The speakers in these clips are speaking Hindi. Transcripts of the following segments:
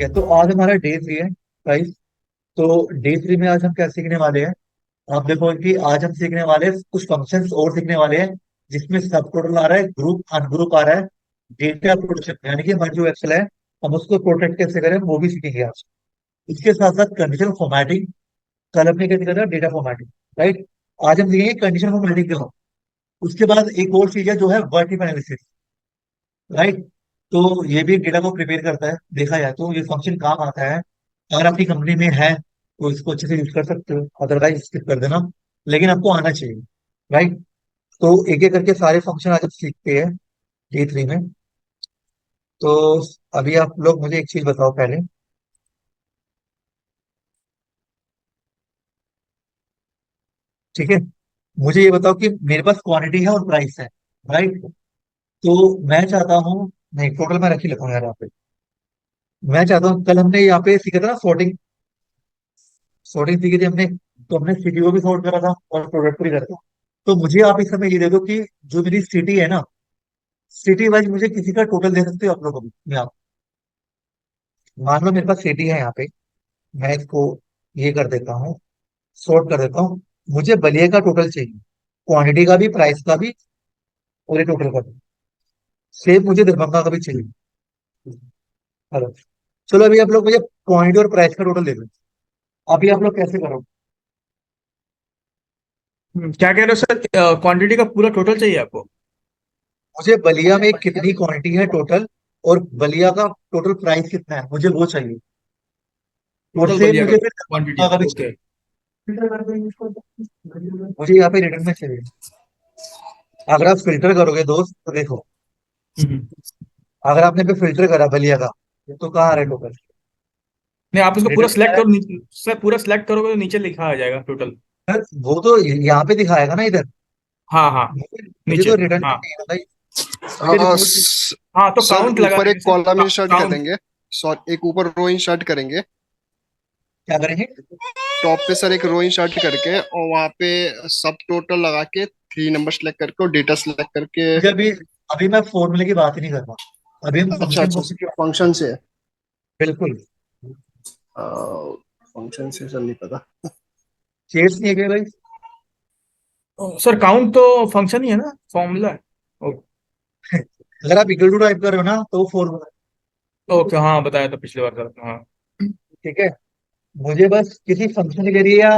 ठीक है, तो आज हमारा डे 3 है गाइस। तो डे 3 में आज हम क्या सीखने वाले हैं? आप देखो कि आज हम सीखने वाले हैं कुछ फंक्शंस और सीखने वाले हैं, जिसमें सब टोटल आ रहा है, ग्रुप अनग्रुप आ रहा है, डेटा प्रोटेक्शन यानी कि हमारा जो एक्सेल है हम उसको प्रोटेक्ट कैसे करें वो भी सीखेंगे आज। इसके साथ साथ कंडीशन फॉर्मेटिंग, कल अपने क्या सीखा था? Data formatting, right. आज हम सीखेंगे कंडीशन फॉर्मेटिंग के। उसके बाद एक और चीज है जो है वर्टिकल एनालिसिस, राइट। तो ये भी डेटा को प्रिपेयर करता है, देखा जाए तो ये फंक्शन काम आता है। अगर आपकी कंपनी में है तो इसको अच्छे से यूज कर सकते हो, अदरवाइज स्किप कर देना। लेकिन आपको आना चाहिए, राइट। तो एक एक करके सारे फंक्शन आज हम सीखते हैं डे 3 में। तो अभी आप लोग मुझे एक चीज बताओ पहले, ठीक है। मुझे ये बताओ कि मेरे पास क्वांटिटी है और प्राइस है, राइट। तो मैं चाहता हूँ, नहीं टोटल मैं रख ही लेता हूँ यार यहाँ पे। मैं चाहता हूँ, कल हमने यहाँ पे सीखा था ना सॉर्टिंग, सॉर्टिंग सीखी थी हमने। तो हमने सिटी को भी सॉर्ट करा था और प्रोडक्ट को भी करा था। तो मुझे आप इस समय ये दे दो कि जो मेरी सिटी है ना, सिटी वाइज मुझे किसी का टोटल दे सकते हो आप लोग अभी? मैं आप मान लो मेरे पास सिटी है यहाँ पे, मैं इसको ये कर देता हूँ, सॉर्ट कर देता हूँ। मुझे बलिए का टोटल चाहिए, क्वांटिटी का भी, प्राइस का भी, और ये टोटल का भी। सेम मुझे दरभंगा का भी चाहिए। हेलो, चलो अभी आप लोग मुझे क्वांटिटी और प्राइस का टोटल दे दो। अभी आप लोग कैसे करो? क्या कह रहे हो सर? क्वांटिटी का पूरा टोटल चाहिए आपको? मुझे बलिया में कितनी क्वांटिटी है टोटल, और बलिया का टोटल प्राइस कितना है, मुझे वो चाहिए। और टोटल सेम बलिया का मुझे फिर क्वांटिटी दरभंगा का भी ओके। चाहिए। मुझे यहाँ पे रिटर्न में चाहिए। अगर आप फिल्टर करोगे दोस्त तो देखो, हम्म। अगर आपने पे फिल्टर करा बलिया का, तो कहाँ आ रहा है टोटल? नहीं, आप इसको पूरा रिटर्न में आ सिलेक्ट रहा करो सर, पूरा सिलेक्ट करोगे तो नीचे लिखा आ जाएगा टोटल। है सर, वो तो यहाँ पे दिखाएगा ना इधर। हाँ हाँ। मुझे नीचे। तो रिटर्न में हाँ चाहिए ना भाई, मुझे हाँ रिपोर्ट। हाँ, तो सर काउंट लगा ऊपर देंगे एक सर। कॉलम इंसर्ट कर काउंट। देंगे। सॉरी, एक ऊपर रो इंसर्ट करेंगे। क्या करेंगे? टॉप पे सर एक रो इंसर्ट करके और वहाँ पे सब टोटल लगा के 3 नंबर सेलेक्ट करके और डेटा सेलेक्ट करके। मुझे अभी, अभी मैं फॉर्मूले की बात ही नहीं कर रहा, अभी हम अच्छा फंक्शन अच्छा, को सीख रहे हैं। फंक्शन से है। बिल्कुल। फंक्शन से सर नहीं पता। शेड्स नहीं है क्या भाई? सर काउंट तो फंक्शन ही है ना, फॉर्मूला है। अगर आप इक्वल टू टाइप कर रहे हो ना तो वो फॉर्मूला ओके, हाँ बताया था पिछली बार सर, हाँ। है, ठीक है। मुझे बस किसी फंक्शन के लिए, या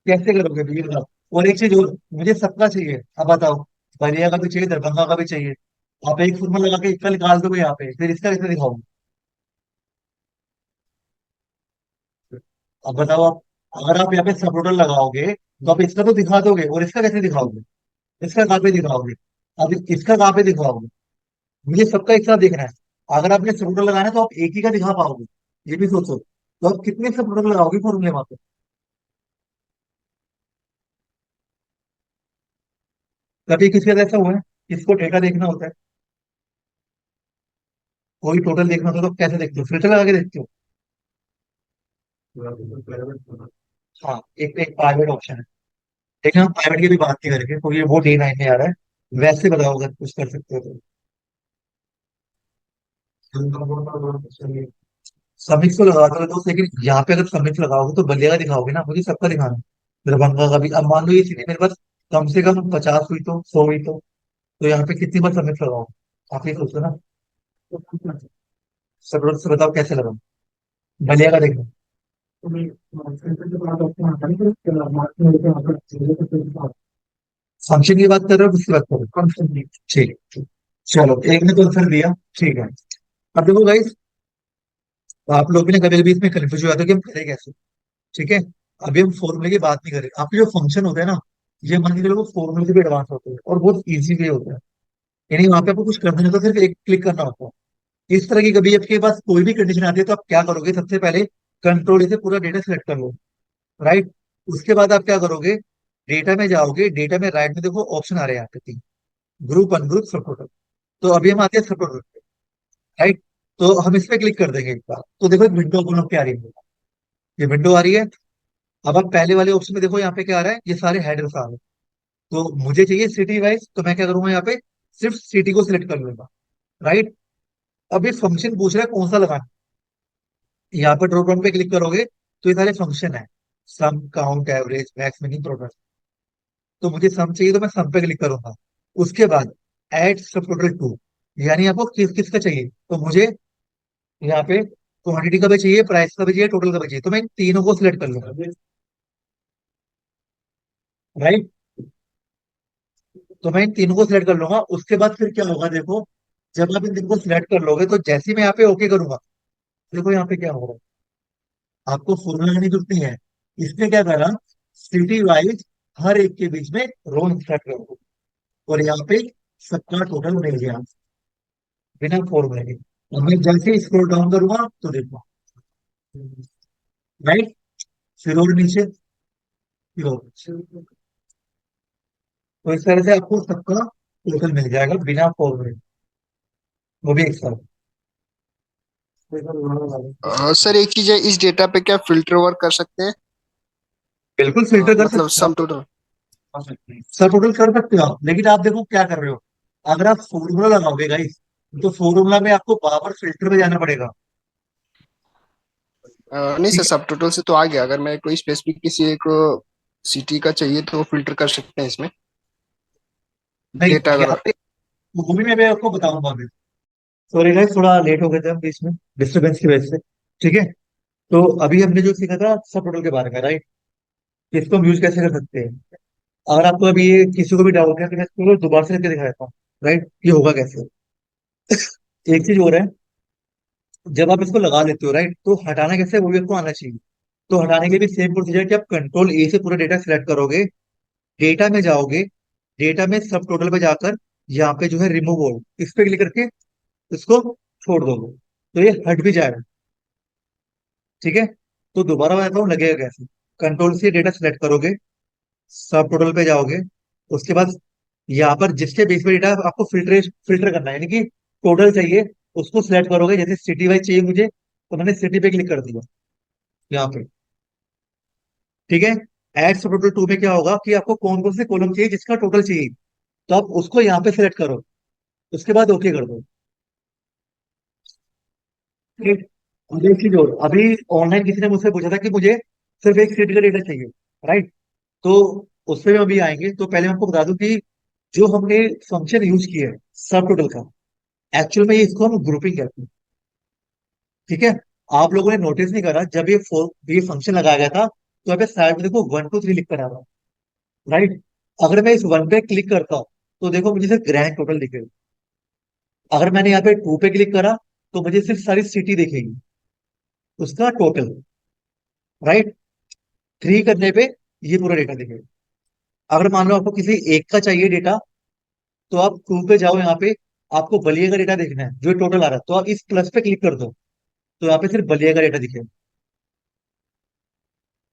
कैसे करोगे ये बताओ। और एक चीज और, मुझे सबका चाहिए, अब बताओ। बलिया का भी चाहिए, दरभंगा का भी चाहिए। आप एक फॉर्मूला लगा के इसका निकाल दोगे यहाँ पे, फिर इसका कैसे दिखाओगे? अब बताओ आप, अगर आप यहाँ पे सब टोटल लगाओगे तो आप इसका तो दिखा दोगे, और इसका कैसे दिखाओगे? इसका कहाँ पे दिखाओगे? अब इसका कहाँ पे दिखाओगे? मुझे सबका एक साथ देखना है। अगर आपने सब टोटल लगाना है तो आप एक ही का दिखा पाओगे, ये भी सोचो। तो आप कितने सब टोटल लगाओगे फॉर्मूले वहां पे? कभी किसी का ऐसा हुआ है इसको डेटा देखना होता है, कोई टोटल देखना होता है तो कैसे देखते हो? फिल्टर लगा के देखते हो? हाँ, एक प्राइवेट ऑप्शन है, लेकिन हम प्राइवेट की भी बात नहीं करेंगे क्योंकि वो D9 में आ रहा है। वैसे बताओ अगर कुछ कर सकते हो तो। समिक्स को लगाते हो तो, लेकिन यहाँ पे अगर समिक्स लगाओगे तो बलिया का दिखाओगे ना, मुझे सबका दिखाना है। दरभंगा का भी, अब मान लो ये सिटी मेरे पास कम से कम 50 हुई तो, 100 हुई तो यहाँ पे कितनी बार समिक्स लगाओ? आप ये सोचो ना। सब लोग से बताओ कैसे लगाओ, बलिया का देखो। फंक्शन की बात कर रहे हो किसकी बात कर रहे हो? फंक्शन की, ठीक है। चलो एक ने तो आंसर दिया, ठीक है। अब देखो गाइस, आप लोग भी ना कभी कभी इसमें कंफ्यूज हो जाते हो कि हम करें कैसे, ठीक है। अभी हम फॉर्मूले की बात नहीं करें, आपके जो फंक्शन होते हैं ना, ये मान के चलो फॉर्मूले से भी एडवांस होते हैं और बहुत इजी वे होता है। यानी वहां पे आपको कुछ करना नहीं होता, सिर्फ एक क्लिक करना होता है। इस तरह की कभी आपके पास कोई भी कंडीशन आती है तो आप क्या करोगे? सबसे पहले कंट्रोल से पूरा डेटा सेलेक्ट कर लो, राइट। उसके बाद आप क्या करोगे? डेटा में जाओगे, डेटा में राइट में देखो ऑप्शन आ रहे हैं यहाँ पे तीन, ग्रुप, अनग्रुप, सब टोटल। तो अभी हम आते हैं सब टोटल पे, राइट। तो हम इस पे क्लिक कर देंगे एक बार, तो देखो एक विंडो ओपन होकर आ रही है, ये विंडो आ रही है। अब आप पहले वाले ऑप्शन में देखो, यहाँ पे क्या आ रहा है, ये सारे हेडर्स आ रहे हैं। तो मुझे चाहिए सिटी वाइज, तो मैं क्या करूंगा यहाँ पे? सिर्फ सिटी को सिलेक्ट कर लूंगा, राइट। अब ये फंक्शन पूछ रहा है कौन सा लगाना यहाँ पे ड्रॉप डाउन पे क्लिक करोगे तो ये सारे फंक्शन है, sum, count, average, max, minimum, total. तो मुझे सम चाहिए तो मैं सम पे क्लिक करूंगा। उसके बाद ऐड सब टोटल टू, यानी आपको किस किस का चाहिए, तो मुझे यहाँ पे क्वांटिटी का भी चाहिए, प्राइस का भी चाहिए, टोटल का भी चाहिए, तो मैं इन तीनों को सिलेक्ट कर लूंगा। राइट, तो मैं इन तीनों को सिलेक्ट कर लूंगा। उसके बाद फिर क्या होगा देखो, जब आप इन तीनों को सिलेक्ट कर लोगे तो जैसे ही मैं यहाँ पे ओके करूंगा, देखो यहाँ पे क्या होगा, आपको फॉर्मूला की जरूरत नहीं है। इसने क्या करा, सिटी वाइज हर एक के बीच में रो इंसर्ट कर दो, और यहाँ पे सबका टोटल मिल गया बिना फॉर्मूले के। अब मैं जैसे ही स्क्रॉल डाउन करूंगा तो देखो, राइट, फिर और नीचे, फिर और नीचे। तो इस तरह से आपको सबका टोटल मिल जाएगा बिना फॉर्मूले, वो भी एक साथ। सर एक चीज है, इस डेटा पे क्या फिल्टर वर्क कर सकते हैं? बिल्कुल फिल्टर कर मतलब सकते हो सम टोटल। आप, सब टोटल कर सकते हो आप, लेकिन आप देखो क्या कर रहे हो। अगर आप फॉर्मूला लगाओगे गाइस, तो फॉर्मूला में आपको बार बार फिल्टर में जाना पड़ेगा। नहीं सर, ठीक है, सब टोटल से तो आ गया। अगर मैं कोई स्पेसिफिक किसी एक सिटी का चाहिए तो फिल्टर कर सकते हैं इसमें, नहीं डेटा यहाँ अगर। पे वो भी मैं आपको बताऊंगा अभी। सॉरी गाइस, थोड़ा लेट हो गए थे हम बीच में, डिस्टर्बेंस की वजह से। ठीक है, तो अभी हमने जो सीखा था सब टोटल के बारे में, राइट, इसको हम यूज कैसे कर सकते हैं। अगर आपको अभी ये किसी को भी डाउट है तो मैं इसको दोबारा से करके दिखा देता हूँ, राइट, ये होगा कैसे। एक चीज और है, जब आप इसको लगा लेते हो, राइट, तो हटाना कैसे है, वो भी आपको आना चाहिए। तो हटाने के लिए भी सेम प्रोसीजर कि आप कंट्रोल ए से पूरा डेटा सिलेक्ट करोगे, डेटा में जाओगे, डेटा में सब टोटल पे जाकर यहाँ पे जो है रिमूव ऑल, इस पे क्लिक करके इसको छोड़ दोगे, तो ये हट भी जाएगा। ठीक है, तो दोबारा मैं बताता हूँ लगेगा कैसे। कंट्रोल से डेटा सिलेक्ट करोगे, सब टोटल पे जाओगे, उसके बाद यहाँ पर जिसके बेस पे डेटा आपको फिल्टर फिल्टर करना है, यानी कि टोटल चाहिए, उसको सिलेक्ट करोगे। जैसे सिटी वाइज चाहिए मुझे, तो मैंने सिटी पे क्लिक कर दिया यहाँ पे। ठीक है, एड सब टोटल टू में क्या होगा कि आपको कौन कौन से कॉलम चाहिए जिसका टोटल चाहिए, तो आप उसको यहाँ पे सिलेक्ट करो, उसके बाद ओके कर दो। ठीक, अब एक चीज और, अभी ऑनलाइन किसी ने मुझसे पूछा था कि मुझे सिर्फ एक सिटी का डेटा चाहिए, राइट, तो उस पर भी अभी आएंगे। तो पहले मैं आपको बता दूं कि जो हमने फंक्शन यूज किया है सब टोटल का, एक्चुअल में इसको हम ग्रुपिंग कहते हैं। ठीक है, आप लोगों ने नोटिस नहीं करा, जब ये फंक्शन लगाया गया था तो यहाँ पे साइड में देखो 1 2 3 लिख कर आ रहा है, राइट। अगर मैं इस वन पे क्लिक करता हूँ तो देखो मुझे सिर्फ ग्रैंड टोटल दिखेगा। अगर मैंने यहाँ पे टू पे क्लिक करा तो मुझे सिर्फ सारी सिटी दिखेगी, उसका टोटल, राइट। थ्री करने पे ये पूरा डेटा दिखेगा। अगर मान लो आपको किसी एक का चाहिए डेटा, तो आप टू पे जाओ, यहाँ पे आपको बलिए का डेटा देखना है जो टोटल आ रहा है, तो आप इस प्लस पे क्लिक कर दो, तो यहाँ पे सिर्फ बलिया का डेटा दिखेगा,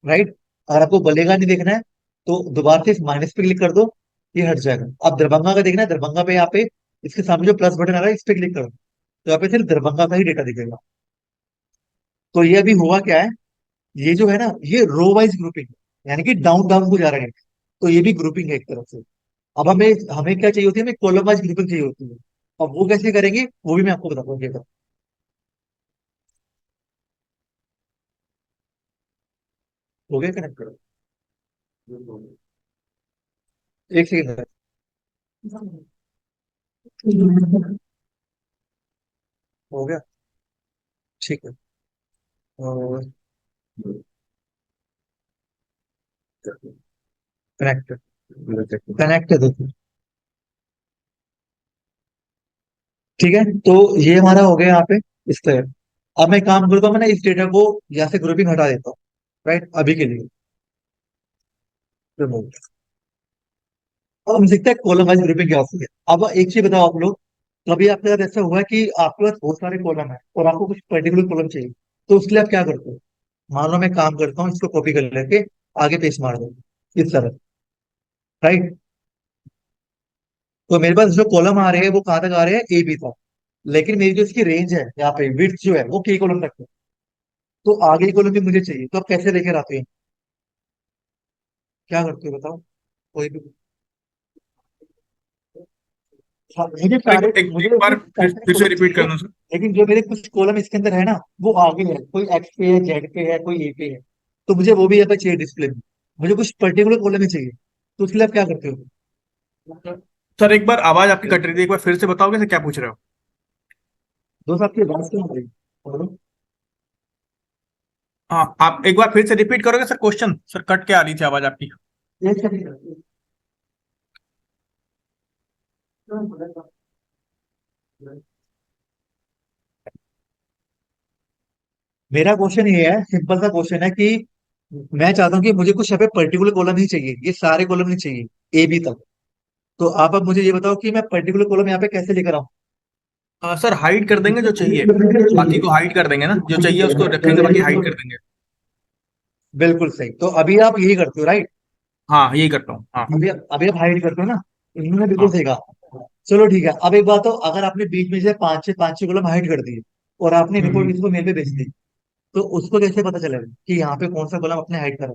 राइट। अगर आपको बलिया का नहीं देखना है तो दोबारा से इस माइनस पे क्लिक कर दो, ये हट जाएगा। अब दरभंगा का देखना है, दरभंगा पे यहाँ पे इसके सामने जो प्लस बटन आ रहा है इस पे क्लिक करो, तो यहाँ पे सिर्फ दरभंगा का ही डेटा दिखेगा। तो ये अभी हुआ क्या है, ये जो है ना, ये रो वाइज ग्रुपिंग, यानी कि डाउन डाउन को जा रहे हैं, तो ये भी ग्रुपिंग है एक तरफ से। अब हमें हमें क्या चाहिए होती है, हमें कॉलम वाइज ग्रुपिंग चाहिए होती है। अब वो कैसे करेंगे वो भी मैं आपको बताऊंगा। हो गया कनेक्ट करो, एक सेकंड। हो गया, ठीक है, और कनेक्ट, कनेक्ट है देखो। ठीक है, तो ये हमारा हो गया यहाँ पे इस तरह। अब मैं काम करता हूँ, मैं ना इस डेटा को यहाँ से ग्रुपिंग हटा देता हूँ, राइट, अभी के लिए रिमूव। अब हम सीखते हैं कॉलम वाइज ग्रुपिंग क्या होती है। अब एक चीज बताओ आप लोग, कभी आपके साथ ऐसा हुआ है कि आपके पास बहुत सारे कॉलम है और आपको कुछ पर्टिकुलर कॉलम चाहिए, तो उसके लिए आप क्या करते हो। मान लो मैं काम करता हूँ, इसको कॉपी कर लेके आगे पेस्ट मार दो इस तरह, राइट। तो मेरे पास जो कॉलम आ रहे हैं वो कहाँ तक आ रहे हैं, ए बी तक, लेकिन मेरी जो इसकी रेंज है यहाँ पे विड्थ जो है वो के कॉलम तक है, तो आगे की कॉलम भी मुझे चाहिए, तो आप कैसे लेकर आते हैं, क्या करते हो बताओ, कोई भी। हाँ, मुझे सर एक, सारे एक, मुझे एक बार कुछ फिर ऐसे फिर से कॉलम रिपीट चाहिए, करना सर। लेकिन जो मेरे कुछ कॉलम इसके अंदर है ना, वो आगे है, कोई एक्स पे है, जेड पे है, कोई ए पे है। तो मुझे वो भी यहाँ पे चाहिए डिस्प्ले में। मुझे कुछ पर्टिकुलर कॉलम ही चाहिए। तो उसके लिए आप क्या करते हो? सर एक बार आवाज आपकी कट रही थी, एक बार फिर से बताओगे सर क्या पूछ रहे हो? दोस्त आपकी आवाज क्यों आ रही है? बोलो। हाँ, आप एक बार फिर से रिपीट करोगे सर क्वेश्चन? सर कट के आ रही थी आवाज आपकी। एक सेकंड। मेरा क्वेश्चन ये है, सिंपल सा क्वेश्चन है कि मैं चाहता हूँ कि मुझे कुछ यहाँ पे पर्टिकुलर कॉलम ही चाहिए, ये सारे कॉलम नहीं चाहिए, ए बी तक। तो आप अब मुझे ये बताओ कि मैं पर्टिकुलर कॉलम यहाँ पे कैसे लेकर आऊँ? सर हाइड कर देंगे जो चाहिए, बाकी को हाइड कर देंगे ना, जो चाहिए उसको रखेंगे, बाकी हाइड कर देंगे। बिल्कुल सही। तो अभी आप यही करते हो, राइट? हाँ यही करता हूँ, हाँ। अभी आप हाइड करते हो ना? इन्होंने बिल्कुल हाँ। सही कहा। चलो ठीक है, अब एक बात हो, अगर आपने बीच में से पांच छह कॉलम हाइड कर दिए और आपने रिपोर्ट हम्म। किसी को मेल पे भेज दी, तो उसको कैसे पता चलेगा कि यहाँ पे कौन सा कॉलम आपने हाइड करा?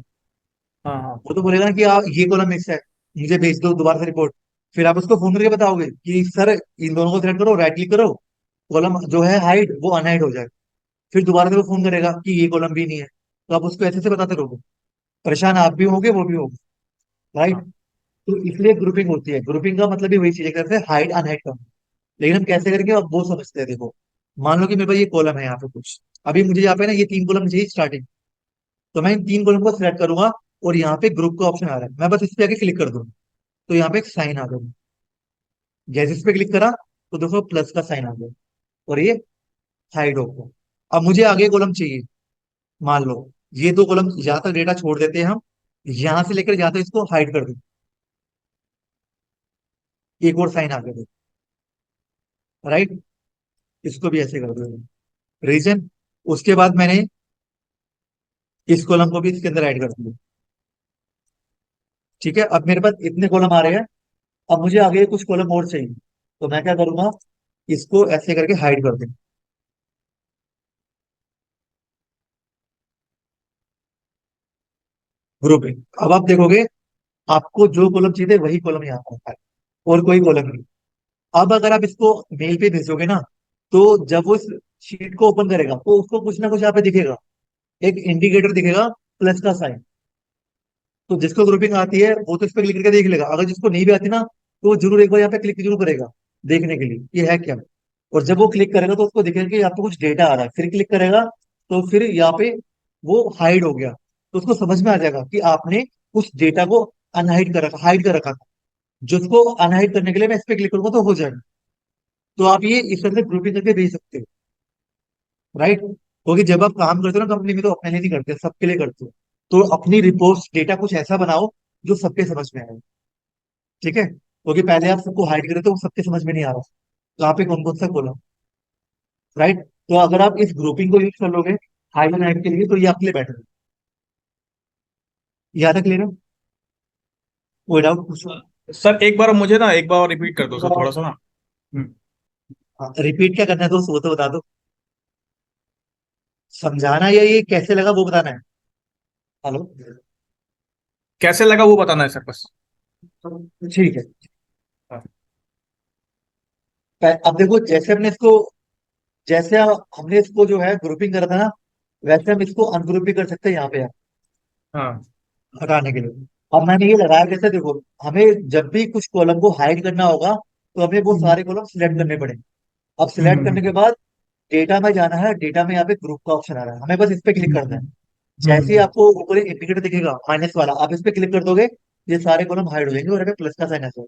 हाँ हाँ। वो तो बोलेगा ना कि आप ये कॉलम मिस है, मुझे भेज दो दोबारा से रिपोर्ट। फिर आप उसको फोन करके बताओगे कि सर इन दोनों को सिलेक्ट करो, राइट क्लिक करो, कॉलम जो है हाइड वो अनहाइड हो जाए। फिर दोबारा से वो फोन करेगा कि ये कॉलम भी नहीं है। तो आप उसको ऐसे से बताते रहोगे, परेशान आप भी होगे, वो भी होगे, राइट? हाँ तो इसलिए ग्रुपिंग होती है। ग्रुपिंग का मतलब ही वही चीज है, कहते हैं हाइड अनहाइड करना। लेकिन हम कैसे करके अब वो समझते हैं। देखो, मान लो कि मेरे पास ये कॉलम है यहाँ पे कुछ, अभी मुझे यहाँ पे ना ये 3 कॉलम चाहिए स्टार्टिंग। तो मैं इन 3 कॉलम को सिलेक्ट करूंगा और यहाँ पे ग्रुप का ऑप्शन आ रहा है, मैं बस इस पे आके क्लिक कर दूंगा। तो यहाँ पे एक साइन आ गया। जैसे इस पे क्लिक करा तो देखो प्लस का साइन आ गया और ये हाइड हो गया। अब मुझे आगे कॉलम चाहिए। मान लो ये 2 कॉलम यहाँ तक डेटा छोड़ देते हैं हम, यहां से लेकर जहां तक इसको हाइड कर दें। एक और साइन आ गया, राइट? इसको भी ऐसे कर दो, रीजन। उसके बाद मैंने इस कॉलम को भी इसके अंदर ऐड कर दिया। ठीक है, अब मेरे पास इतने कॉलम आ रहे हैं। अब मुझे आगे कुछ कॉलम और चाहिए, तो मैं क्या करूंगा, इसको ऐसे करके हाइड कर दूं। ग्रुपिंग। अब आप देखोगे आपको जो कॉलम चाहिए वही कॉलम यहाँ पर है, और कोई कॉलम नहीं। अब अगर आप इसको मेल पे भेजोगे ना, तो जब वो इस शीट को ओपन करेगा तो उसको कुछ ना कुछ यहाँ पे दिखेगा, एक इंडिकेटर दिखेगा, प्लस का साइन। तो जिसको ग्रुपिंग आती है वो तो इस पे क्लिक करके देख लेगा, अगर जिसको नहीं भी आती ना, तो वो जरूर एक बार यहाँ पे क्लिक जरूर करेगा देखने के लिए ये है क्या। और जब वो क्लिक करेगा तो उसको दिखेगा कि यहाँ पे कुछ डेटा आ रहा है, फिर क्लिक करेगा तो फिर यहाँ पे वो हाइड हो गया। तो उसको समझ में आ जाएगा कि आपने उस डेटा को अनहाइड कर रखा, हाइड कर रखा था। जिसको अनहाइड करने के लिए मैं इस पे क्लिक करूंगा तो हो जाएगा। तो आप ये इस तरह से ग्रुपिंग करके भेज सकते हो, राइट? क्योंकि जब आप काम करते हो ना कंपनी में, तो अपने लिए नहीं करते, सबके लिए करते हो। तो अपनी रिपोर्ट्स डेटा कुछ ऐसा बनाओ जो सबके समझ में आए। ठीक है, क्योंकि पहले आप सबको हाइड करे तो वो सबके समझ में नहीं आ रहा तो आप कौन कौन सा खोलो, राइट? तो अगर आप इस ग्रुपिंग को यूज कर लोगे हाइड एंड हाइड के लिए, तो ये आपके लिए बेटर है। यहाँ तक क्लियर है? कोई डाउट पूछो। सर एक बार मुझे ना एक बार रिपीट कर दो सर, थोड़ा सा ना। हम्म। रिपीट क्या करना है दोस्त, वो तो बता दो। समझाना या ये कैसे लगा वो बताना है? हेलो? कैसे लगा वो बताना है सर बस। ठीक है। हाँ। अब देखो, हमने इसको जो है ग्रुपिंग करा था ना, वैसे हम इसको अनग्रुप भी कर सकते हैं यहाँ पे हाँ। हटाने के लिए। अब मैंने ये लगाया कैसे, देखो, हमें जब भी कुछ कॉलम को हाइड करना होगा तो हमें वो सारे कॉलम सिलेक्ट करने पड़ेंगे। अब सिलेक्ट करने हम्म। के बाद डेटा में जाना है, डेटा में यहाँ पे ग्रुप का ऑप्शन आ रहा है, हमें बस इस पे क्लिक करना है। जैसे ही हम्म। आपको ऊपर इंडिकेटर दिखेगा माइनस वाला, आप इस पे क्लिक कर दोगे, ये सारे कॉलम हाइड हो जाएंगे और यहाँ पे प्लस का साइन आ जाएगा।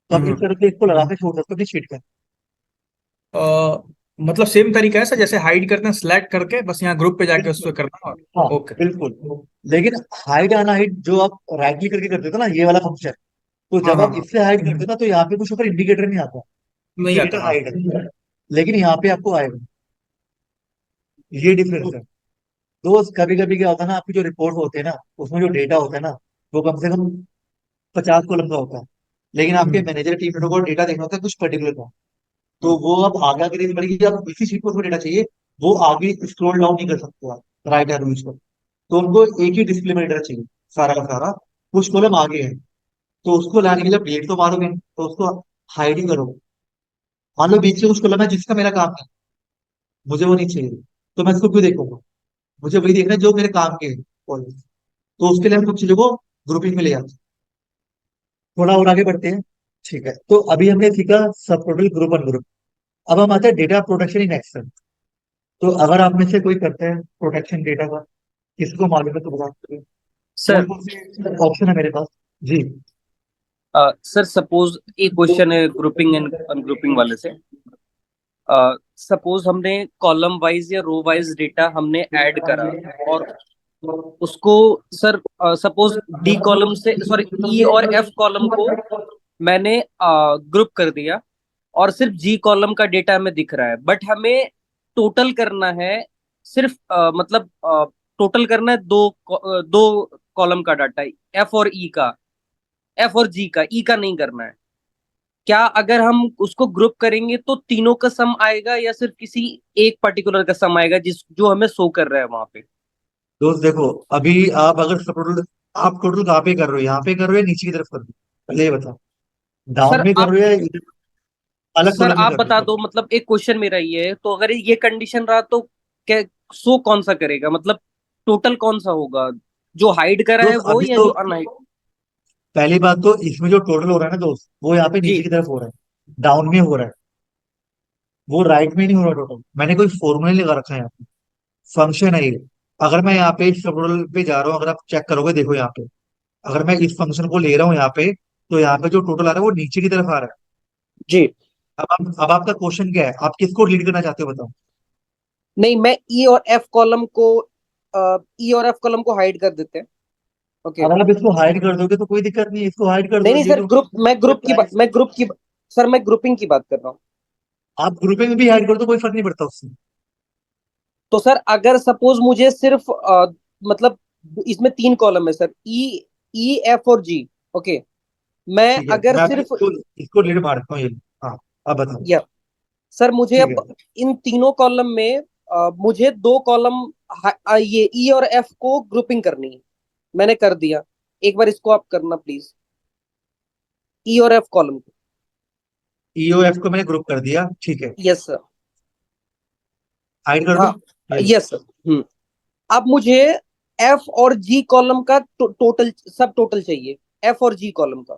तो आप इस हम्म। तरह से इसको लगा के छोड़ सकते हो अपनी शीट पे। अ, मतलब सेम तरीका है सर, जैसे हाइड करते हैं सिलेक्ट करके, बस यहाँ ग्रुप पे जाके उसको करना। हाँ, ओके। बिल्कुल। लेकिन हाइड आना हाइड जो आप राइट क्लिक करके करते थे ना, ये वाला फंक्शन, तो हाँ जब हाँ आप हाँ। इससे हाइड करते हो ना, तो यहाँ पे कुछ ऊपर इंडिकेटर नहीं आता, नहीं आता, इंडिकेटर हाँ। हाइड है, लेकिन यहाँ पे आपको आएगा। ये डिफरेंस है। दोस्त, कभी कभी क्या होता है ना, आपकी जो रिपोर्ट होते हैं ना, उसमें जो डेटा होता है ना, वो कम से कम 50 कॉलम का होता है। लेकिन आपके हम्म। मैनेजर टीम लीडर को डेटा देखना होता है कुछ पर्टिकुलर का। तो हाँ। वो अब आगे आगे देखनी पड़ेगी, आप इसी शीट को उसको डेटा चाहिए, वो आगे स्क्रॉल डाउन नहीं कर सकते आप, राइट एरो यूज कर। तो उनको एक ही डिस्प्ले में डेटा चाहिए, सारा का सारा। कुछ कॉलम आगे है, तो उसको लाने के लिए डिलीट तो मारोगे, तो उसको हाइड ही करोगे। मान लो बीच में कुछ कॉलम है जिसका मेरा काम है, मुझे वो नहीं चाहिए, तो मैं इसको क्यों देखूंगा? मुझे वही देखना है जो मेरे काम के कॉलम। तो उसके लिए हम कुछ चीजों को ग्रुपिंग में ले जाते हैं। थोड़ा और आगे बढ़ते हैं। ठीक है, तो अभी हमने सीखा सब टोटल, ग्रुप और ग्रुप। अब हम आते हैं डेटा प्रोटेक्शन इन एक्सेल। तो अगर आप में से कोई करते हैं प्रोटेक्शन डेटा का, किसको मालूम है तो बता सकते हैं। कौन सर कौन से ऑप्शन है मेरे पास? जी। सर सपोज एक क्वेश्चन है ग्रुपिंग एंड अनग्रुपिंग वाले से। सपोज हमने कॉलम वाइज या रो वाइज डेटा हमने ऐड करा, और उसको सर सपोज डी कॉलम से सॉरी ई और एफ कॉलम को मैंने ग्रुप कर दिया, और सिर्फ जी कॉलम का डेटा हमें दिख रहा है, बट हमें टोटल करना है। सिर्फ मतलब टोटल करना है दो कॉलम का डाटा, एफ और ई का, एफ और जी का, ई का नहीं करना है। क्या अगर हम उसको ग्रुप करेंगे तो तीनों का सम आएगा, या सिर्फ किसी एक पर्टिकुलर का सम आएगा जिस जो हमें शो कर रहा है वहां पे? दोस्त देखो, अभी आप अगर सब टोटल, आप टोटल कहाँ पे कर रहे हो? यहाँ पे कर रहे हो या नीचे की तरफ कर रहे हो? पहले ये बताओ, डाउन सर में कर आप रहे हो या इधर अलग सर कॉलम में आप कर रहे बता हो? दो, मतलब एक क्वेश्चन मेरा ये है, तो अगर ये कंडीशन रहा तो क्या शो कौन सा करेगा, मतलब टोटल कौन सा होगा, जो हाइड करा है दोस्त वो अभी या तो जो अनहाइड? पहली बात तो इसमें जो टोटल हो रहा है ना दोस्त, वो यहाँ पे नीचे जी की तरफ हो रहा है, डाउन में हो रहा है। वो राइट में नहीं हो रहा टोटल। मैंने कोई फॉर्मूला नहीं लगा रखा है यहाँ पे, फंक्शन है ये। अगर मैं यहाँ पे इस टोटल पे जा रहा हूँ, अगर आप चेक करोगे देखो यहाँ पे, अगर मैं इस फंक्शन को ले रहा हूँ यहाँ पे, तो यहाँ पे जो टोटल आ रहा है वो नीचे की तरफ आ रहा है। जी। अब आपका क्वेश्चन क्या है? आप किसको डिलीट करना चाहते हो बताओ? नहीं, मैं ई और एफ कॉलम को हाइड कर देते हैं। ओके। अगर आप इसको हाइड कर दोगे तो कोई दिक्कत नहीं है, इसको हाइड कर नहीं दो, नहीं ये सर, जो मैं ग्रुप की सर मैं ग्रुपिंग की बात कर रहा हूँ। आप ग्रुपिंग में भी हाइड कर दो, कोई फर्क नहीं पड़ता उससे। तो सर अगर सपोज मुझे सिर्फ मतलब इसमें तीन कॉलम है सर, ई ई एफ और जी। ओके। मैं ठीक है, अगर मैं अभी सिर्फ इसको डिलीट मारता हूँ ये। हाँ, अब बताओ। या सर मुझे ठीक है, अब इन तीनों कॉलम में मुझे दो कॉलम ये ई और एफ को ग्रुपिंग करनी है। मैंने कर दिया। एक बार इसको आप करना प्लीज, ई और एफ कॉलम को। ईओएफ को मैंने ग्रुप कर दिया, ठीक है। Yes sir. हाइड कर हाँ। दूं? ये लो। Yes sir. अब मुझे एफ और जी कॉलम का टोटल सब टोटल चाहिए, एफ और जी कॉलम का।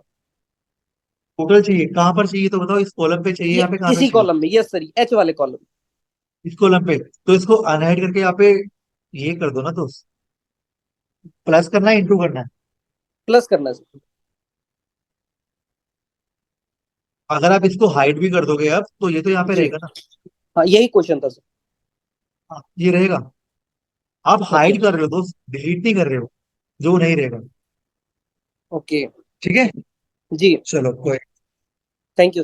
टोटल चाहिए, कहाँ पर चाहिए तो बताओ? इस कॉलम पे चाहिए, ये यहाँ पे कहाँ पे इसी चाहिए? कॉलम में, यस सर, एच वाले कॉलम। इस कॉलम पे। तो इसको अनहाइड करके यहाँ पे ये कर दो ना दोस्त। प्लस करना है, इंटू करना है? प्लस करना है सर। अगर आप इसको हाइड भी कर दोगे अब, तो ये तो यहाँ पे जी। रहेगा ना। हाँ, यही क्वेश्चन था सर। हाँ, ये रहेगा। आप ओके। हाइड कर रहे हो दोस्त, डिलीट नहीं कर रहे हो, जो नहीं रहेगा। ओके। ठीक है, जी। चलो कोई। Thank you.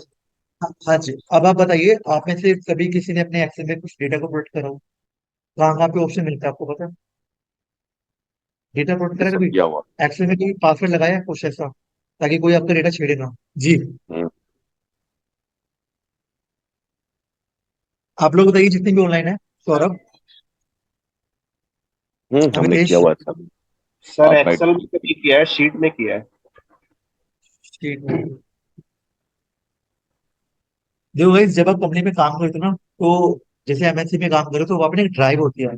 हाँ हाँ जी, अब आप बताइए, आप में से कभी किसी ने अपने एक्सेल में कुछ डेटा को प्रोटेक्ट करा हो? कहाँ कहाँ पे ऑप्शन मिलता है आपको पता है? डेटा प्रोटेक्ट ये करा सब कभी? किया हुआ। एक्सेल में कभी पासवर्ड लगाया है कुछ ऐसा, ताकि कोई आपका डेटा छेड़े ना? जी। हम्म आप लोग बताइए जितने भी ऑनलाइन है। सौरभ, हमने किया अमितेश, हुआ है सब। सर पास राइट। एक्सेल में कभी किया है, शीट में किया है। ठीक है। देखो गाइस, जब आप कंपनी में काम करते हो ना, तो जैसे एमएनसी में काम करो तो वहाँ पे एक ड्राइव होती है।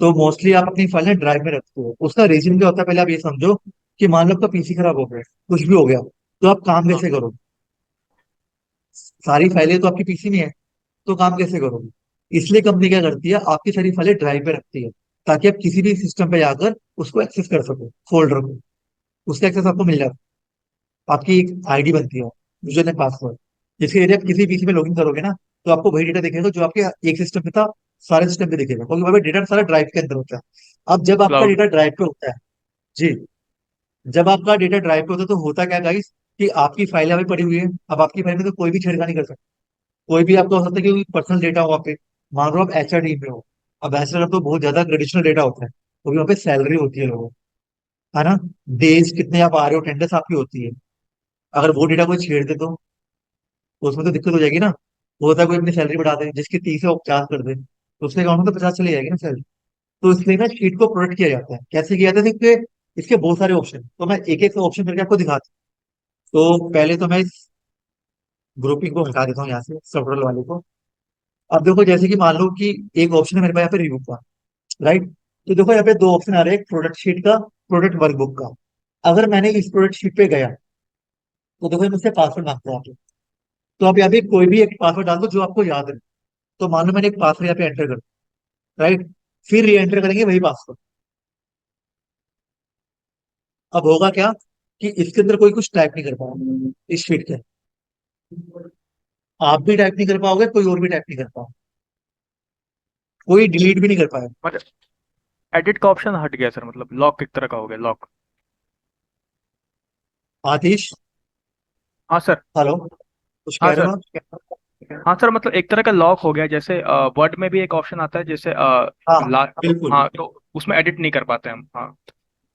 तो मोस्टली आप अपनी फाइल ड्राइव में रखते हो। उसका रीजन क्या होता है, पहले आप ये समझो कि मान लो आपका पीसी खराब हो गया, कुछ भी हो गया, तो आप काम कैसे करोगे? सारी फाइलें तो आपकी पीसी में है, तो काम कैसे करोगे? इसलिए कंपनी क्या करती है, आपकी सारी फाइलें ड्राइव पे रखती है, ताकि आप किसी भी सिस्टम पे जाकर उसको एक्सेस कर सको, फोल्डर को। उसका एक्सेस आपको मिल जाता है। आपकी एक आईडी बनती है, यूजर नेम पासवर्ड, जिसके जरिए आप किसी पीसी में लॉगिन करोगे ना, तो आपको वही डेटा दिखेगा जो आपके एक सिस्टम पे था, सारे सिस्टम पे दिखेगा, क्योंकि वहाँ पे डेटा सारा ड्राइव के अंदर होता है। अब जब आपका क्लाउड। डेटा ड्राइव पे होता है, जी, जब आपका डेटा ड्राइव पे होता है तो होता क्या गाइस, कि आपकी फाइलें अभी पड़ी हुई है। अब आपकी फाइल में तो कोई भी छेड़खानी कर सकता है। कोई भी आपका हो सकता है कि पर्सनल डेटा हो वहाँ पे। मान लो आप एचआरडी में हो, अब एचआर तो बहुत ज्यादा ट्रेडिशनल डेटा होता है, क्योंकि वहाँ पे सैलरी होती है लोगों की, है ना? डेज कितने आप आ रहे हो, अटेंडेंस आपकी होती है। अगर वो डेटा कोई छेड़ दे तो उसमें तो दिक्कत हो जाएगी ना। वो होता है कोई अपनी सैलरी बढ़ा दे, जिसकी 30 है वो 50 कर दे, तो उसके अकाउंट में तो 50 चली जाएगी ना सैलरी। तो इसलिए ना शीट को प्रोटेक्ट किया जाता है। कैसे किया जाता है? इसके इसके बहुत सारे ऑप्शन, तो मैं एक एक ऑप्शन करके आपको दिखाता तो पहले तो मैं इस ग्रुपिंग को हटा देता हूँ यहाँ से, सब टोटल वाले को। अब देखो जैसे कि मान लो कि एक ऑप्शन है मेरे पास यहाँ पे रिव्यू का, राइट। तो देखो यहाँ पे दो ऑप्शन आ रहे हैं, प्रोडक्ट शीट का, प्रोडक्ट वर्कबुक का। अगर मैंने इस प्रोडक्ट शीट पे गया तो देखो ये मुझसे पासवर्ड मांगता है आपको। तो आप यहाँ पे कोई भी एक पासवर्ड डाल दो जो आपको याद है। तो मान लो मैंने एक पासवर्ड यहाँ पे एंटर कर, राइट। फिर री एंटर करेंगे वही पासवर्ड। अब होगा क्या कि इसके अंदर कोई कुछ टाइप नहीं कर पाएगा इस शीट के। आप भी टाइप नहीं कर पाओगे, कोई और भी टाइप नहीं कर पाओगे, कोई डिलीट भी नहीं कर पाएगा। मतलब एडिट का ऑप्शन हट गया सर, मतलब लॉक एक तरह का हो गया, लॉक। आतिश, हाँ सर। हेलो, कुछ हाँ कह रहे सर। हो आप? हाँ सर, मतलब एक तरह का लॉक हो गया, जैसे वर्ड में भी एक ऑप्शन आता है, जैसे हाँ, ला बिल्कुल। हाँ, तो उसमें एडिट नहीं कर पाते हम। हाँ,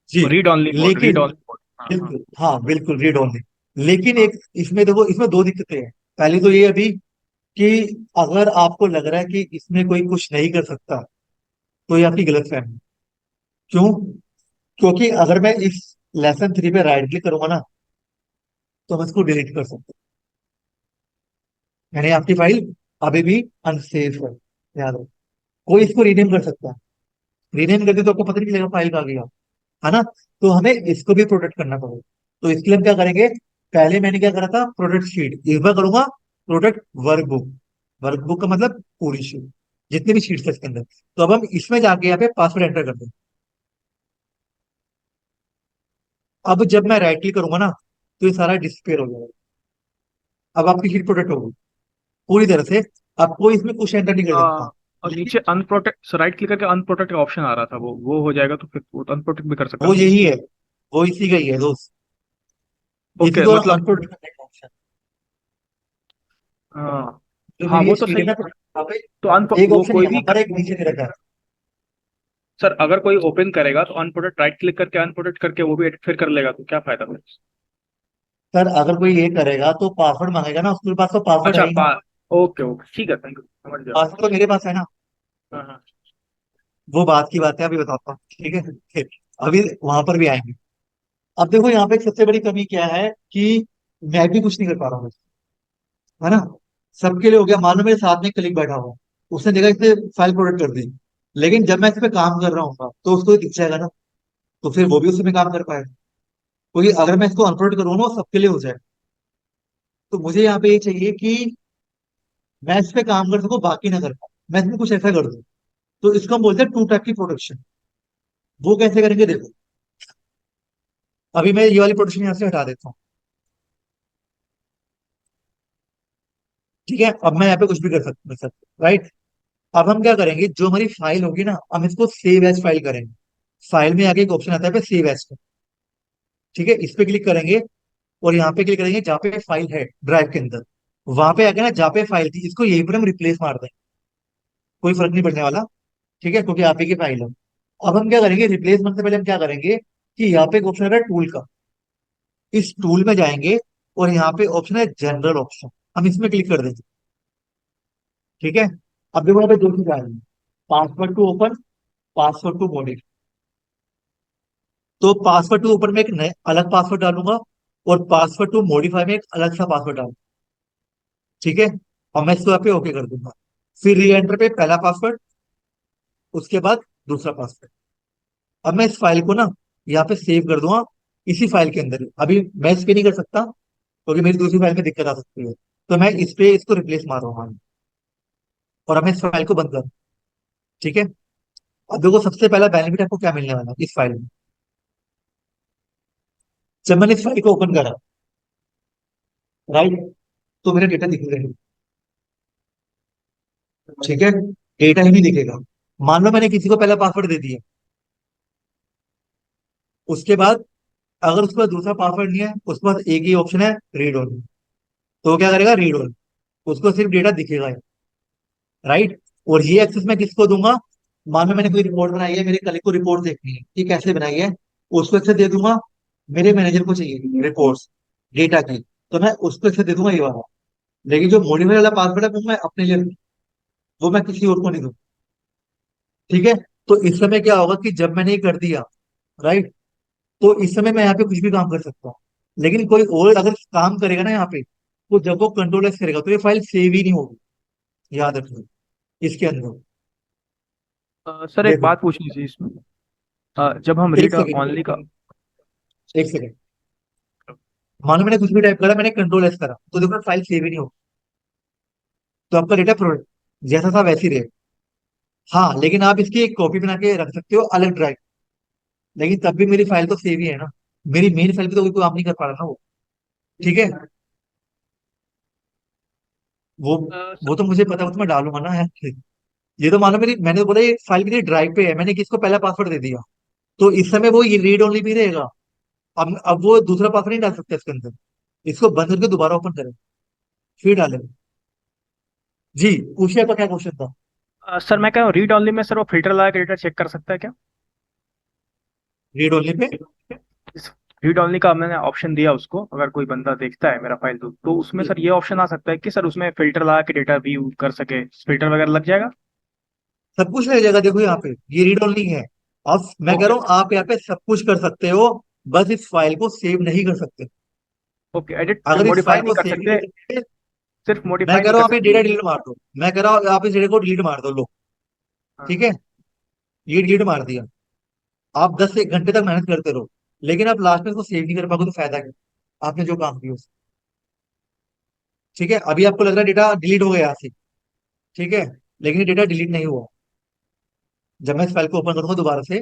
जी, रीड ऑनली मोड, रीड लेकिन ऑनली मोड। हाँ हाँ बिल्कुल, हाँ बिल्कुल, रीड ओनली। लेकिन हाँ। एक इसमें देखो, इसमें दो दिक्कतें हैं। पहली तो ये अभी कि अगर आपको लग रहा है कि इसमें कोई कुछ नहीं कर सकता, तो ये आपकी गलत फहमी है। क्यों? क्योंकि अगर मैं इस लेसन 3 पे राइट क्लिक करूंगा ना, तो मैं इसको डिलीट कर सकता हूँ। यानी आपकी फाइल अभी भी अनसेफ है, याद रखो। कोई इसको रीनेम कर सकता है, रीनेम कर दे तो आपको पता नहीं चलेगा फाइल कहाँ गया, है ना। तो हमें इसको भी प्रोटेक्ट करना पड़ेगा। तो इसके लिए हम क्या करेंगे, पहले मैंने क्या करा था, प्रोडक्ट शीट, इस बार करूंगा प्रोडक्ट वर्कबुक। वर्कबुक का मतलब पूरी शीट, जितनी भी शीट्स है इसके अंदर। तो अब हम इसमें जाके यहाँ पे पासवर्ड एंटर कर दें। अब जब मैं राइट क्लिक करूंगा ना, तो ये सारा डिस्पेयर हो जाएगा। अब आपकी शीट प्रोटेक्ट होगी पूरी तरह से। अब कोई इसमें कुछ एंटर नहीं कर सकता। और लेकिन नीचे अनप्रोटेक्ट, राइट क्लिक करके अनप्रोटेक्ट ऑप्शन आ रहा था, वो हो जाएगा तो फिर वो अनप्रोटेक्ट भी कर सकता वो ना। यही है, वो इसी का ही है दोस्त। इसी ओके, को मतलब अनप्रोटेक्ट करने का ऑप्शन। हाँ। जो हाँ मेरी ये वो तो शीट है सही ना, है। यहाँ पे तो एक वो ऑप्शन कोई यहाँ भी पर, एक नीचे दे रखा है। सर, अगर कोई ओपन करेगा तो अनप्रोटेक्ट राइट क्लिक करके अनप्रोटेक्ट करके वो भी एडिट फिर कर लेगा, तो क्या फायदा फिर? सर अगर कोई ये करेगा तो पासवर्ड मांगेगा ना, उसके पास तो पासवर्ड अच्छा है ही नहीं। ओके ओके, ठीक है, थैंक यू, समझ गया। पासवर्ड तो मेरे पास है ना। हाँ हाँ। वो बात की बात है, अभी बताता हूँ, ठीक है। फिर अभी वहां पर भी आएंगे। अब देखो यहाँ पे एक सबसे बड़ी कमी क्या है कि मैं भी कुछ नहीं कर पा रहा हूँ, है ना। सबके लिए हो गया, मान लो मेरे साथ में कलीग बैठा हुआ, उसने देखा इसने फाइल प्रोटेक्ट कर दी, लेकिन जब मैं इस पे काम कर रहा हूँ तो उसको दिख जाएगा ना। तो फिर वो भी उसी में काम कर पाएगा। क्योंकि अगर मैं इसको अनप्रोटेक्ट करूँ ना, वो सबके लिए हो जाए। तो मुझे यहाँ पे ये चाहिए कि मैं इस पे काम कर सकूं, बाकी ना कर पाऊं, मैं इसमें कुछ ऐसा कर दूं। तो इसको हम बोलते हैं टू टाइप की प्रोटेक्शन। वो कैसे करेंगे देखो। अभी मैं ये वाली प्रोटेक्शन यहाँ से हटा देता हूँ, ठीक है। अब मैं यहाँ पे कुछ भी कर सकता हूँ सर, राइट। अब हम क्या करेंगे, जो हमारी फाइल होगी ना, हम इसको सेव एज फाइल करेंगे। फाइल में आगे एक ऑप्शन आता है पे सेव एज का, ठीक है। इस पे क्लिक करेंगे और यहाँ पे क्लिक करेंगे जहाँ पे फाइल है ड्राइव के अंदर। वहां पे आगे ना जहाँ पे फाइल थी, इसको यहीं पर हम रिप्लेस मार दें, कोई फर्क नहीं पड़ने वाला, ठीक है, क्योंकि आप ही की फाइल है। अब हम क्या करेंगे, रिप्लेसमेंट से पहले हम क्या करेंगे कि यहाँ पे एक ऑप्शन है टूल का, इस टूल में जाएंगे और यहाँ पे ऑप्शन है जनरल ऑप्शन, हम इसमें क्लिक कर देंगे, ठीक है। अब देखो यहाँ पे दो चीज आ रही है, password to open, password to modify. तो पासवर्ड टू ओपन में एक नए अलग पासवर्ड डालूंगा, और पासवर्ड टू मॉडिफाई में एक अलग सा पासवर्ड डालूंगा, ठीक है। और मैं इसको यहाँ पे ओके कर दूंगा। फिर री एंटर पे पहला पासवर्ड, उसके बाद दूसरा पासवर्ड। अब मैं इस फाइल को ना यहाँ पे सेव कर दूंगा, इसी फाइल के अंदर ही। अभी मैं इस पे नहीं कर सकता क्योंकि मेरी दूसरी फाइल में दिक्कत आ सकती है। तो मैं इस पे इसको रिप्लेस मार रहा हूँ, और अब मैं इस फाइल को बंद कर, ठीक है। अब देखो सबसे पहला बेनिफिट आपको क्या मिलने वाला है इस फाइल में। जब मैंने इस फाइल को ओपन करा, राइट, तो मेरा डेटा दिख रहा है, ठीक है। डेटा ही नहीं दिखेगा। मान लो मैंने किसी को पहला पासवर्ड दे दिया, उसके बाद अगर उसके बाद दूसरा पासवर्ड नहीं है, उसके बाद एक ही ऑप्शन है रीड ओनली। तो वो क्या करेगा, रीड ओनली, उसको सिर्फ डेटा दिखेगा, राइट। और ये एक्सेस मैं किसको दूंगा, मान लो मैंने कोई रिपोर्ट बनाई है, मेरे कलीग को रिपोर्ट देखनी है कि कैसे बनाई है, उसको एक्सेस दे दूंगा। मेरे मैनेजर को चाहिए रिपोर्ट्स डेटा की, तो मैं उसको एक्सेस दे दूंगा, ये वाला। लेकिन जो मॉडिफाई वाला पासवर्ड है वो मैं अपने लिए रखूं, वो मैं किसी और को नहीं दूं, ठीक है। तो इस समय क्या होगा कि जब मैंने ये कर दिया, राइट, तो इस समय मैं यहाँ पे कुछ भी काम कर सकता हूँ। लेकिन कोई और अगर काम करेगा ना यहाँ पे, तो जब वो कंट्रोल एस करेगा तो ये फाइल सेव ही नहीं होगी, याद रखना इसके अंदर। सर एक देखो, बात पूछनी थी इसमें। जब हम एक रीड ऑनली का। सेकंड, एक सेकंड। मानो मैंने कुछ भी टाइप करा, मैंने कंट्रोल एस करा, तो देखो फाइल सेव ही नहीं होगी। तो आपका डेटा प्रोडक्ट जैसा था वैसे ही रहेगा। हाँ, लेकिन आप इसकी एक कॉपी बना के रख सकते हो अलग ड्राइव। लेकिन तब भी मेरी फाइल तो सेव ही है ना, मेरी मेन फाइल पे तो कोई काम नहीं कर पा रहा ना वो। ठीक है, वो सर। वो तो मुझे पता है, वो तो मैं डालूंगा ना यार। ये तो मानो मेरी, मैंने तो बोला ये फाइल मेरी ड्राइव पे है, मैंने किसको पहला पासवर्ड दे दिया, तो इस समय वो ये रीड ओनली भी रहेगा। अब वो दूसरा पासवर्ड नहीं डाल सकते इसके अंदर। इसको बंद करके दोबारा ओपन करें, फिर डालें। जी, पूछिए आपका क्या क्वेश्चन था। सर मैं कह रहा हूँ रीड ऑनली में सर वो फिल्टर लगा के डेटा चेक कर सकता है क्या? Read only pay? इस रीड ओनली का मैंने ऑप्शन दिया उसको, अगर कोई बंदा देखता है मेरा फाइल तो उसमें सर ये ऑप्शन आ सकता है कि सर उसमें फिल्टर लगा के डेटा व्यू कर सके, फिल्टर वगैरह लग जाएगा? सब कुछ रह जाएगा, देखो यहाँ पे ये रीड ओनली है। अब मैं कह ओके। रहा हूँ आप यहाँ पे सब कुछ कर सकते हो, बस इस फाइल को सेव नहीं कर सकते। ओके, एडिट अगर इस मॉडिफाई फाइल नहीं को कर सेव नहीं सकते, कर सकते, सिर्फ मैं मॉडिफाई कह नहीं रहा कर हूँ आप ये सकते। डेटा डिलीट मार दो। मैं कह रहा हूँ आप इस डेटा को डिलीट मार दो, लो। हाँ। ठीक है, ये डिलीट मार दिया। आप 10 से 1 घंटे तक मेहनत करते रहो, लेकिन आप लास्ट में इसको सेव नहीं कर पाओगे, तो फायदा क्या आपने जो काम किया उससे। ठीक है, अभी आपको लग रहा है डेटा डिलीट हो गया यहाँ से। ठीक है, लेकिन ये डेटा डिलीट नहीं हुआ। जब मैं इस फाइल को ओपन करूंगा दोबारा से,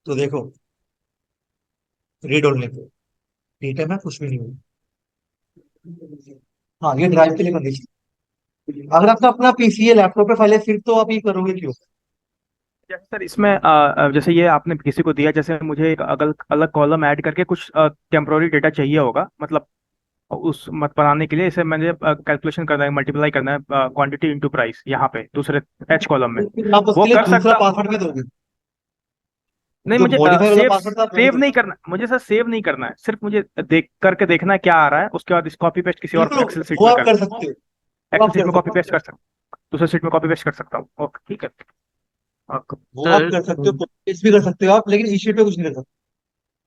तो देखो रीड ओनली पे डेटा में कुछ भी नहीं हुआ। हाँ, ये ड्राइव के लिए कंडीशन। अगर आपका अपना पीसी है, लैपटॉप पे फाइल है, फिर तो आप ये करोगे क्यों? जैसे सर इसमें जैसे ये आपने किसी को दिया, जैसे मुझे एक अलग अलग कॉलम ऐड करके कुछ टेम्पोररी डेटा चाहिए होगा, मतलब उस मत बनाने के लिए इसे मैंने कैलकुलेशन करना है, मल्टीप्लाई करना है क्वांटिटी इनटू प्राइस यहाँ पे दूसरे एच कॉलम में। तो फिर आप वो उसके लिए कर दूसरा सकता हूँ। पासवर्ड भी दोगे? नहीं, जो मुझे मॉडिफाई वाला सेव पासवर्ड था आप वही सेव दोगे? नहीं करना, मुझे सर सेव नहीं करना है, सिर्फ मुझे देख करके देखना है क्या आ रहा है, उसके बाद इस कॉपी पेस्ट किसी और बिल्कुल, एक्सेल शीट वो में आप कर, कर सकते हो, वो एक्सेल आप शीट कर में कॉपी सकते पेस्ट हो, कर सकता हूँ, दूसरे शीट में कॉपी पेस्ट कर सकता हूँ। ओके ठीक है। आपका। वो आप सर कर सकते हो, इस भी कर सकते हो आप, लेकिन इस शीट पे कुछ नहीं कर सकते।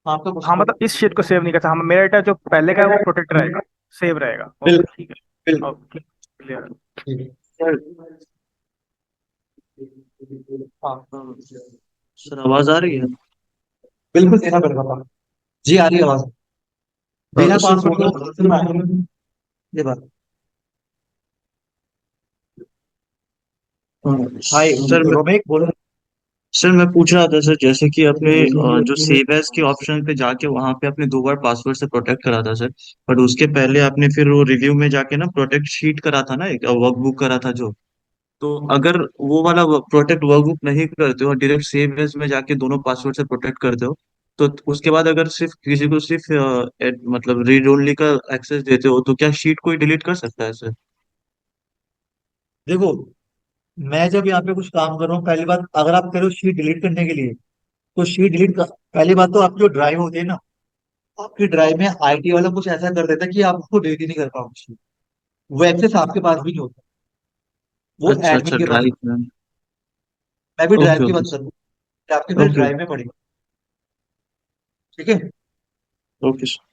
आपका हाँ क्वेश्चन मतलब इस शीट को सेव नहीं करता, हाँ मेरा डेटा जो पहले का है वो प्रोटेक्ट रहेगा, सेव रहेगा। ओके बिल्कुल, ठीक है। बिल्कुल। Okay clear. ठीक है। सर हाँ, सर आवाज आ रही है? बिल्कुल देना पड़ेगा पासवर्ड। जी, आ रही है आवाज। बिना सर पासवर्ड पूरा। के वो ये बात। हाय सर मैं रोमेक, बोलो। सर मैं पूछ रहा था सर, जैसे कि अपने जो सेव एज के ऑप्शन पे जाके वहां पे आपने 2 बार पासवर्ड से प्रोटेक्ट करा था सर, बट उसके पहले आपने फिर वो रिव्यू में जाके ना प्रोटेक्ट शीट करा था ना, एक वर्कबुक करा था जो। तो अगर वो वाला प्रोटेक्ट वर्कबुक नहीं करते हो और डायरेक्ट सेव एज में जाके दोनों पासवर्ड से प्रोटेक्ट करते हो, तो उसके बाद अगर सिर्फ किसी को सिर्फ मतलब रीड ओनली का एक्सेस देते हो, तो क्या शीट कोई डिलीट कर सकता है सर? देखो, मैं जब यहाँ पे कुछ काम कर रहा हूँ, पहली बात अगर आप करो शीट डिलीट करने के लिए, तो शीट डिलीट कर, पहली बात तो आपकी जो ड्राइव होती है ना, आपकी ड्राइव में आईटी वाला कुछ ऐसा कर देता है कि आप उसको डिलीट ही नहीं कर पाओगे। वो एक्सेस आपके पास भी नहीं होता, वो अच्छा एडमिन अच्छा, के पास ड्राइव होता में। है। मैं भी ड्राइव ओके की ओके बात कर रहा हूँ, आपके पास ओके ड्राइव में पड़ी। ठीक है, ओके सर।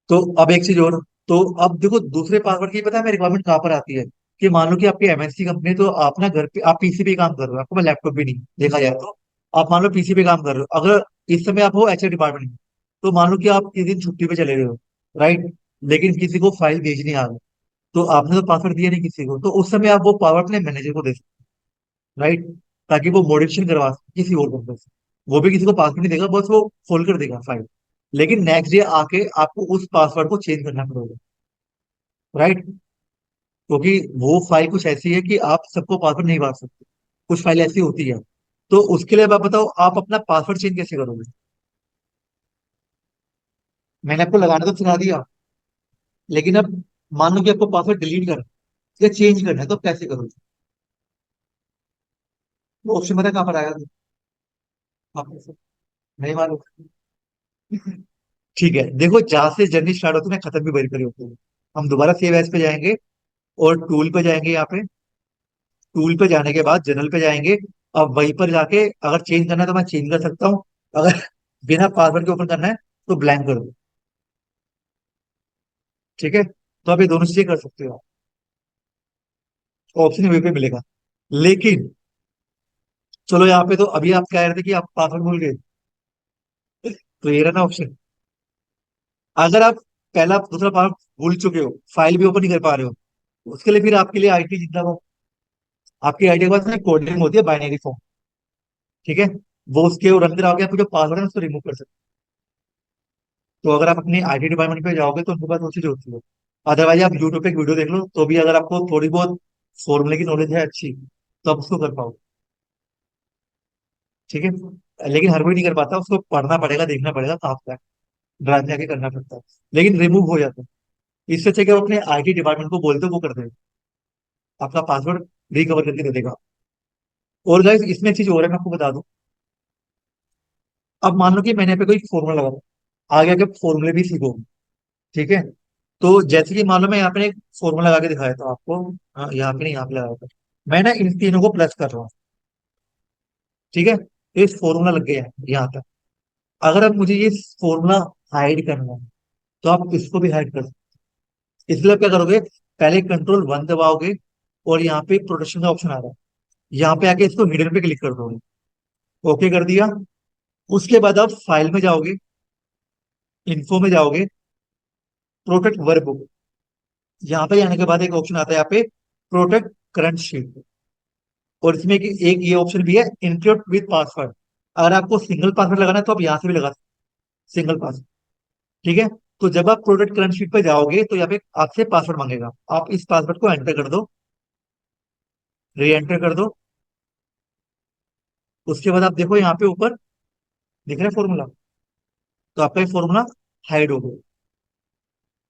तो अब एक चीज और, तो अब देखो दूसरे पासवर्ड की पता है हमें रिक्वायरमेंट कहाँ पर आती है, कि मान लो कि आपकी एमएनसी कंपनी, तो आप ना घर पे आप पीसी पे काम कर रहे हो, आपको मैं लैपटॉप भी नहीं देखा जाए तो, आप मान लो पीसी पे काम कर रहे हो, अगर इस समय आप हो एचआर डिपार्टमेंट में, तो मान लो कि आप किसी दिन छुट्टी पे चले गए हो, राइट, लेकिन किसी को फाइल भेजनी आ गई, तो आपने तो पासवर्ड दिया नहीं किसी को, तो उस समय आप वो पावर अपने मैनेजर को दे सकते हो, राइट, ताकि वो मॉडिफिकेशन करवा सके किसी और बंदे से। वो भी किसी को पासवर्ड नहीं देगा, बस वो खोल कर देगा फाइल, लेकिन नेक्स्ट डे आके आपको उस पासवर्ड को चेंज करना पड़ेगा, राइट, क्योंकि वो फाइल कुछ ऐसी है कि आप सबको पासवर्ड नहीं मार सकते, कुछ फाइल ऐसी होती है। तो उसके लिए आप बताओ, आप अपना पासवर्ड चेंज कैसे करोगे? मैंने आपको लगाना तो सिखा दिया, लेकिन अब मान लो कि आपको पासवर्ड डिलीट करना है या चेंज करना है, तो आप कैसे करोगे? वो ऑप्शन पता है कहाँ पर आएगा? आपको नहीं मालूम? ठीक है, देखो जहां से जर्नी स्टार्ट होती है ना, खत्म भी वहीं पर ही होती है। हम दोबारा सेव एज पे जाएंगे, और टूल पे जाएंगे, यहाँ पे टूल पे जाने के बाद जनरल पे जाएंगे। अब वहीं पर जाके अगर चेंज करना है तो मैं चेंज कर सकता हूँ, अगर बिना पासवर्ड के ओपन करना है तो ब्लैंक कर दो। ठीक है, तो आप ये दोनों चीजें कर सकते हो, ऑप्शन वे पे मिलेगा। लेकिन चलो यहाँ पे तो अभी आप कह रहे थे कि आप पासवर्ड भूल गए, तो ये रहा ना ऑप्शन। अगर आप पहला दूसरा पासवर्ड भूल चुके हो, फाइल भी ओपन नहीं कर पा रहे हो, उसके लिए फिर आपके लिए आईटी जिंदाबाद। आपकी आईटी के पास ना कोडिंग होती है बाइनरी फॉर्म। ठीक है, वो उसके अंदर आगे आपको जो पासवर्ड है उसको रिमूव कर सकते हो। तो अगर आप अपनी आईटी डिपार्टमेंट पे जाओगे तो उनके पास वो चीज होती है। अदरवाइज आप यूट्यूब पे एक वीडियो देख लो, तो भी अगर आपको थोड़ी बहुत फॉर्मूले की नॉलेज है अच्छी, तो आप उसको कर पाओगे। ठीक है, लेकिन हर कोई नहीं कर पाता, उसको पढ़ना पड़ेगा, देखना पड़ेगा, कहाँ पे ड्राइव में आके करना पड़ता है। लेकिन रिमूव हो जाता है। इससे अच्छा कि आप अपने आईटी डिपार्टमेंट को बोलते हो, वो कर देगा, आपका पासवर्ड रिकवर करके दे देगा। और गाइस इसमें एक चीज और है, मैं आपको बता दूं। अब मान लो कि मैंने यहाँ पे कोई फॉर्मूला लगा था, आगे आगे फॉर्मूले भी सीखोगे। ठीक है, तो जैसे कि मान लो मैं यहाँ पे एक फॉर्मूला लगा के दिखाया था आपको। हाँ, यहाँ पे नहीं, यहाँ पे लगाया था। मैं ना इन तीनों को प्लस कर रहा हूँ। ठीक है, तो ये फॉर्मूला लग गया है यहाँ तक। अगर अब मुझे ये फॉर्मूला हाइड करना है, तो आप इसको भी हाइड कर सकते हो। इसलिए आप क्या करोगे, पहले कंट्रोल 1 दबाओगे, और यहाँ पे प्रोटेक्शन का ऑप्शन आ रहा है, यहाँ पे आके इसको हिडन पे क्लिक कर दोगे। ओके कर दिया। उसके बाद आप फाइल में जाओगे, इन्फो में जाओगे, प्रोटेक्ट वर्ब, यहाँ पे आने के बाद एक ऑप्शन आता है यहाँ पे, प्रोटेक्ट करंट शीट। और इसमें एक ये ऑप्शन भी है, इंक्लूड विद पासवर्ड। अगर आपको सिंगल पासवर्ड लगाना है तो आप यहाँ से भी लगा सकते हो, सिंगल पासवर्ड। ठीक है, तो जब आप प्रोडक्ट करंट शीट पे जाओगे तो यहाँ पे आपसे पासवर्ड मांगेगा, आप इस पासवर्ड को एंटर कर दो, री एंटर कर दो। उसके बाद आप देखो यहाँ पे ऊपर दिख रहा है फॉर्मूला, तो आपका ये फॉर्मूला हाइड हो गया।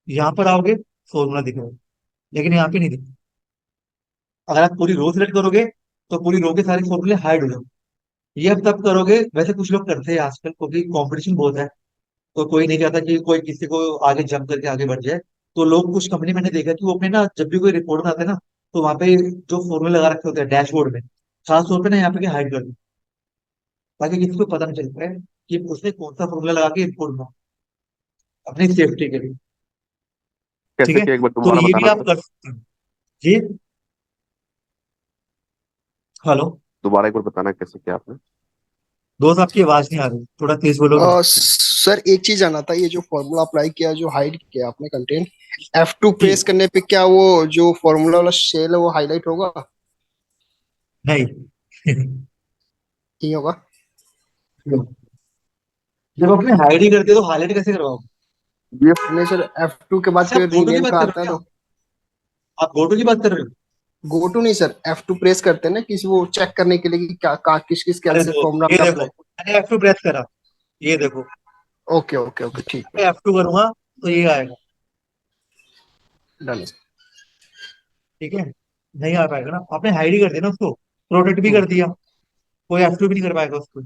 यहाँ पर आओगे, फॉर्मूला दिख रहा है, लेकिन यहाँ पे नहीं दिख। अगर आप पूरी रो सिलेक्ट करोगे तो पूरी रो के सारे फॉर्मूले हाइड हो जाएंगे। ये अब तब करोगे, वैसे कुछ लोग करते हैं आजकल, क्योंकि कंपटीशन बहुत है, तो कोई नहीं चाहता कि कोई किसी को आगे जंप करके आगे बढ़ जाए। तो लोग, कुछ कंपनी मैंने देखा कि वो अपने ना, जब भी कोई रिपोर्ट बनाते हैं ना, तो वहां पे जो फॉर्मूले लगा रखे होते हैं डैशबोर्ड में, खास तौर पे ना यहाँ पे हाइड कर दो, ताकि किसी को पता नहीं चल पाए कि उसने कौन सा फॉर्मूला लगा के रिपोर्ट बना, अपनी सेफ्टी के लिए। ठीक कैसे है, किया एक बार तो दोबारा ये भी बताना आप सर। कर सकते हैं। जी, हेलो दोबारा एक बार बताना कैसे किया आपने। दोस्त, आपकी आवाज नहीं आ रही, थोड़ा तेज बोलोगे। सर एक चीज जाना था, ये जो फॉर्मूला अप्लाई किया, जो हाइड किया आपने कंटेंट, F2 जी, प्रेस करने पे क्या वो जो फॉर्मूला वाला शेल है वो हाईलाइट होगा? नहीं। नहीं होगा? जब अपने हाइड ही करते हो तो हाईलाइट कैसे करवाओगे? ये नहीं सर, F2 के बाद अच्छा, आप फिर गोटू की रीनेम बात का कर रहे आता हो है क्या? तो। आप गोटू की बात कर रहे हो? गो टू नहीं सर, F2 प्रेस करते हैं ना किसी वो चेक करने के लिए कि क्या किस किस अरे कैसे दोस्त, फॉर्मूला ये आपने देखो, अप्लाई। मैंने F2 प्रेस करा, ये देखो, ओके ओके ओके, ठीक है। मैं F2 करूंगा तो ये आएगा। डन। ठीक है, नहीं आ पाएगा ना, आपने हाइड ही कर दिया ना उसको, प्रोटेक्ट भी कर दिया, कोई F2 भी नहीं कर पाएगा उसको।